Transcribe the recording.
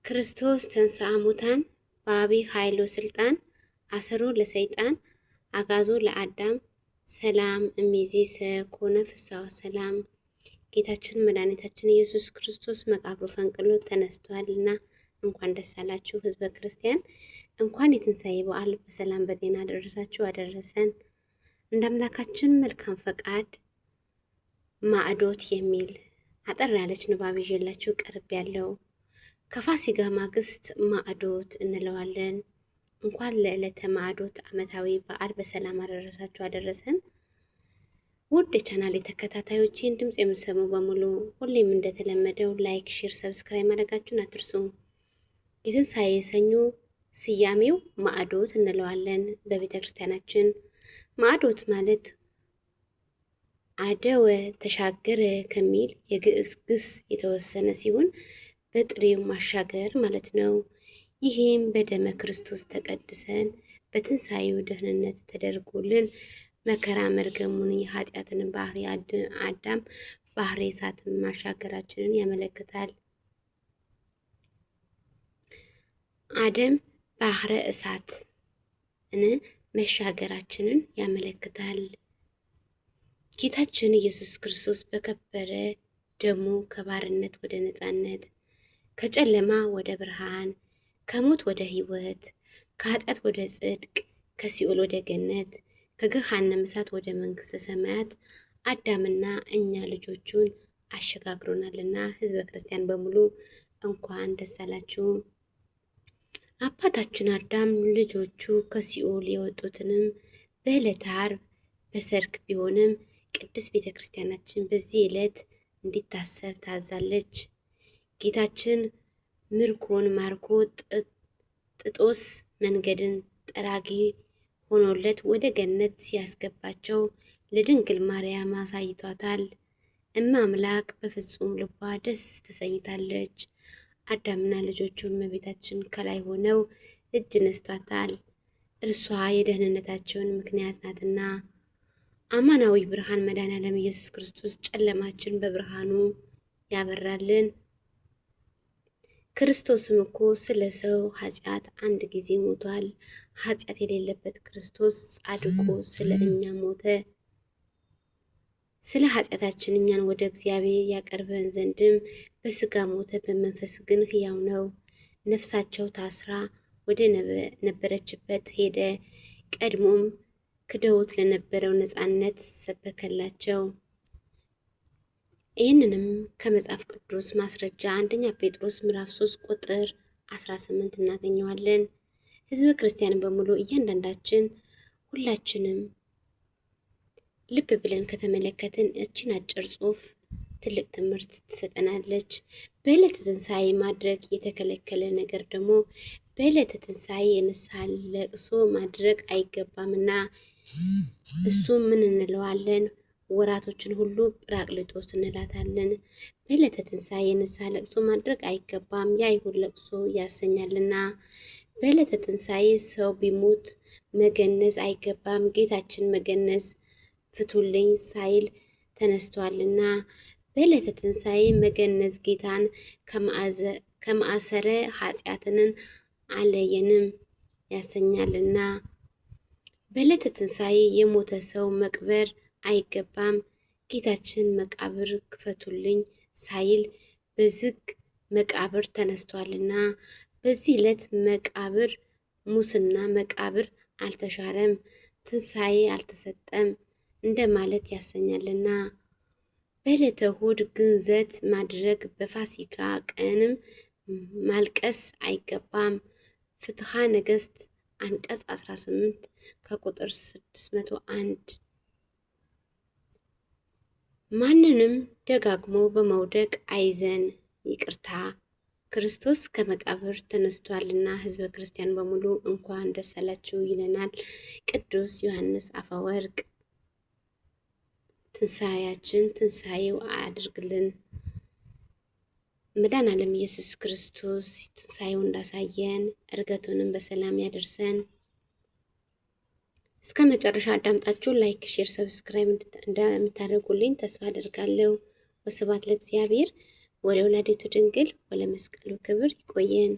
ክርስቶስ ተንሥአ እሙታን በአቢይ ኃይሉ ስልጣን አሰሮ ለሰይጣን አጋዞ ለአዳም ሰላም እምይእዜሰ ኮነ ፍስሐ ወሰላም። ጌታችን መድኃኒታችን ኢየሱስ ክርስቶስ መቃብሩ ፈንቅሎ ተነስቷልና እንኳን ደስ አላችሁ ሕዝበ ክርስቲያን። እንኳን የትንሣኤ በዓል በሰላም በጤና አደረሳችሁ አደረሰን። እንደ አምላካችን መልካም ፈቃድ ማዕዶት የሚል አጠር ያለች ንባብ ይዤላችሁ ቀርብ ያለው ከፋሲካ ማግስት ማዕዶት እንለዋለን። እንኳን ለዕለተ ማዕዶት ዓመታዊ በዓል በሰላም አደረሳችሁ አደረሰን። ውድ የቻናል ተከታታዮችን ድምፅ የምሰሙ በሙሉ ሁሌም እንደተለመደው ላይክ፣ ሼር፣ ሰብስክራይብ ማድረጋችሁን አትርሱ። የትንሣኤ ሰኞ ስያሜው ማዕዶት እንለዋለን። በቤተ ክርስቲያናችን ማዕዶት ማለት አደወ ተሻገረ ከሚል የግዕዝ ግስ የተወሰነ ሲሆን በጥሬው ማሻገር ማለት ነው። ይህም በደመ ክርስቶስ ተቀድሰን በትንሣኤው ደህንነት ተደርጎልን መከራ መርገሙን የኃጢአትን ባህሪ አዳም ባህሪ እሳትን ማሻገራችንን ያመለክታል። አደም ባህረ እሳትን መሻገራችንን ያመለክታል። ጌታችን ኢየሱስ ክርስቶስ በከበረ ደሙ ከባርነት ወደ ነፃነት፣ ከጨለማ ወደ ብርሃን፣ ከሞት ወደ ሕይወት፣ ከኃጢአት ወደ ጽድቅ፣ ከሲኦል ወደ ገነት፣ ከገሃነመ እሳት ወደ መንግሥተ ሰማያት አዳምና እኛ ልጆቹን አሸጋግሮናልና ሕዝበ ክርስቲያን በሙሉ እንኳን ደስ አላችሁ። አባታችን አዳም ልጆቹ ከሲኦል የወጡትንም በዕለተ ዓርብ በሰርክ ቢሆንም ቅድስት ቤተ ክርስቲያናችን በዚህ ዕለት እንዲታሰብ ታዛለች። ጌታችን ምርኮን ማርኮ ጥጦስ መንገድን ጠራጊ ሆኖለት ወደ ገነት ሲያስገባቸው ለድንግል ማርያም አሳይቷታል። እመ አምላክ በፍጹም ልቧ ደስ ተሰኝታለች። አዳምና ልጆቹ እመቤታችን ከላይ ሆነው እጅ ነስቷታል። እርሷ የደህንነታቸውን ምክንያት ናትና። አማናዊ ብርሃን መድኃኔዓለም ኢየሱስ ክርስቶስ ጨለማችን በብርሃኑ ያበራልን። ክርስቶስም እኮ ስለ ሰው ኃጢአት አንድ ጊዜ ሞቷል። ኃጢአት የሌለበት ክርስቶስ ጻድቁ ስለ እኛ ሞተ። ስለ ኃጢአታችን እኛን ወደ እግዚአብሔር ያቀርበን ዘንድም በስጋ ሞተ፣ በመንፈስ ግን ሕያው ነው። ነፍሳቸው ታስራ ወደ ነበረችበት ሄደ። ቀድሞም ክደውት ለነበረው ነፃነት ሰበከላቸው። ይህንንም ከመጽሐፍ ቅዱስ ማስረጃ አንደኛ ጴጥሮስ ምዕራፍ 3 ቁጥር 18 እናገኘዋለን። ሕዝበ ክርስቲያን በሙሉ እያንዳንዳችን ሁላችንም ልብ ብለን ከተመለከትን እችን አጭር ጽሑፍ ትልቅ ትምህርት ትሰጠናለች። በዕለተ ትንሣኤ ማድረግ የተከለከለ ነገር ደግሞ በዕለተ ትንሣኤ የንስሐ ለቅሶ ማድረግ አይገባምና እሱ ምን እንለዋለን? ወራቶችን ሁሉ ጰራቅሊጦስ እንላታለን። በዕለተ ትንሣኤ የንስሐ ለቅሶ ማድረግ አይገባም፣ የአይሁድ ለቅሶ ያሰኛልና። በዕለተ ትንሣኤ ሰው ቢሞት መገነዝ አይገባም፣ ጌታችን መገነዝ ፍቱልኝ ሳይል ተነስቷልና። በዕለተ ትንሣኤ መገነዝ ጌታን ከማእሰረ ኃጢአትንን አለየንም ያሰኛልና። በዕለተ ትንሣኤ የሞተ ሰው መቅበር አይገባም፣ ጌታችን መቃብር ክፈቱልኝ ሳይል በዝግ መቃብር ተነስቷልና። በዚህ ዕለት መቃብር ሙስና መቃብር አልተሻረም፣ ትንሣኤ አልተሰጠም እንደማለት ያሰኛልና። በዕለተ እሑድ ግንዘት ማድረግ በፋሲካ ቀንም ማልቀስ አይገባም። ፍትሐ ነገሥት አንቀጽ 18 ከቁጥር 601 ማንንም ደጋግሞ በመውደቅ አይዘን፣ ይቅርታ ክርስቶስ ከመቃብር ተነስቷልና። ሕዝበ ክርስቲያን በሙሉ እንኳን ደስ አላችሁ ይለናል ቅዱስ ዮሐንስ አፈወርቅ። ትንሣኤያችን ትንሣኤው አያድርግልን። መድኃኔዓለም ኢየሱስ ክርስቶስ ትንሣኤው እንዳሳየን ዕርገቱንም በሰላም ያደርሰን። እስከ መጨረሻ አዳምጣችሁ ላይክ፣ ሼር፣ ሰብስክራይብ እንደምታደርጉልኝ ተስፋ አደርጋለሁ። ወስብሐት ለእግዚአብሔር ወለወላዲቱ ድንግል ወለመስቀሉ ክብር። ይቆየን።